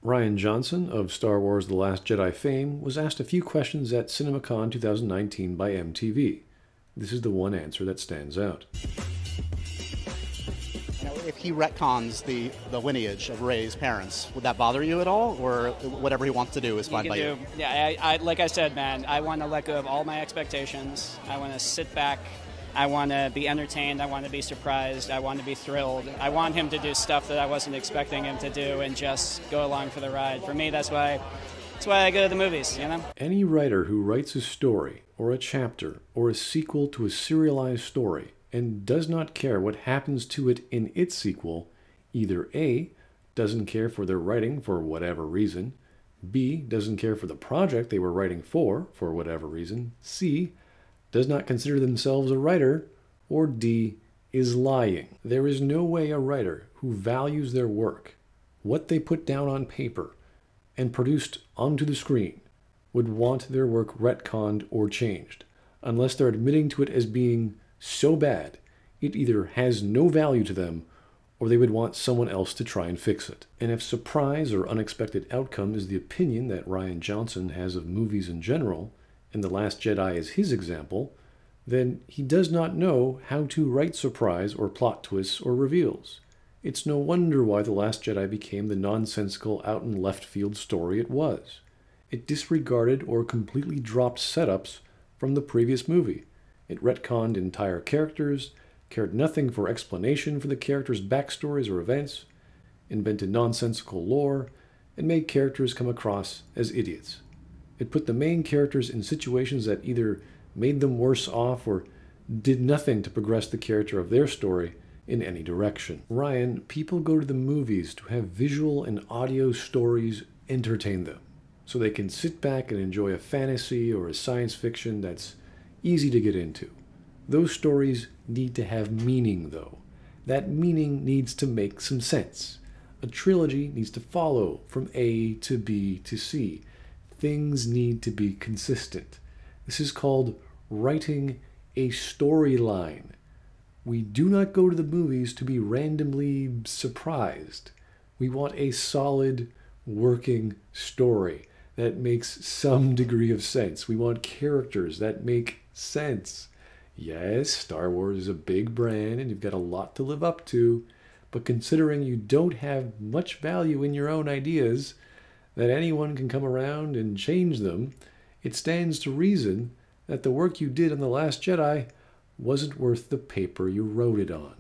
Rian Johnson of Star Wars The Last Jedi fame was asked a few questions at CinemaCon 2019 by MTV. This is the one answer that stands out. If he retcons the lineage of Rey's parents, would that bother you at all, or whatever he wants to do is fine by you? Yeah, I like I said, man, I want to let go of all my expectations. I want to sit back. I want to be entertained. I want to be surprised. I want to be thrilled. I want him to do stuff that I wasn't expecting him to do and just go along for the ride. For me, that's why I go to the movies, you know? Any writer who writes a story or a chapter or a sequel to a serialized story and does not care what happens to it in its sequel, either A, doesn't care for their writing for whatever reason, B, doesn't care for the project they were writing for whatever reason, C, does not consider themselves a writer, or D, is lying. There is no way a writer who values their work, what they put down on paper, and produced onto the screen, would want their work retconned or changed, unless they're admitting to it as being so bad it either has no value to them or they would want someone else to try and fix it. And if surprise or unexpected outcome is the opinion that Rian Johnson has of movies in general, and The Last Jedi is his example, then he does not know how to write surprise or plot twists or reveals. It's no wonder why The Last Jedi became the nonsensical out in left field story it was. It disregarded or completely dropped setups from the previous movie. It retconned entire characters, cared nothing for explanation for the characters' backstories or events, invented nonsensical lore, and made characters come across as idiots. It put the main characters in situations that either made them worse off or did nothing to progress the character of their story in any direction. Rian, people go to the movies to have visual and audio stories entertain them, so they can sit back and enjoy a fantasy or a science fiction that's easy to get into. Those stories need to have meaning, though. That meaning needs to make some sense. A trilogy needs to follow from A to B to C. Things need to be consistent. This is called writing a storyline. We do not go to the movies to be randomly surprised. We want a solid, working story that makes some degree of sense. We want characters that make sense. Yes, Star Wars is a big brand and you've got a lot to live up to, but considering you don't have much value in your own ideas, that anyone can come around and change them, it stands to reason that the work you did on The Last Jedi wasn't worth the paper you wrote it on.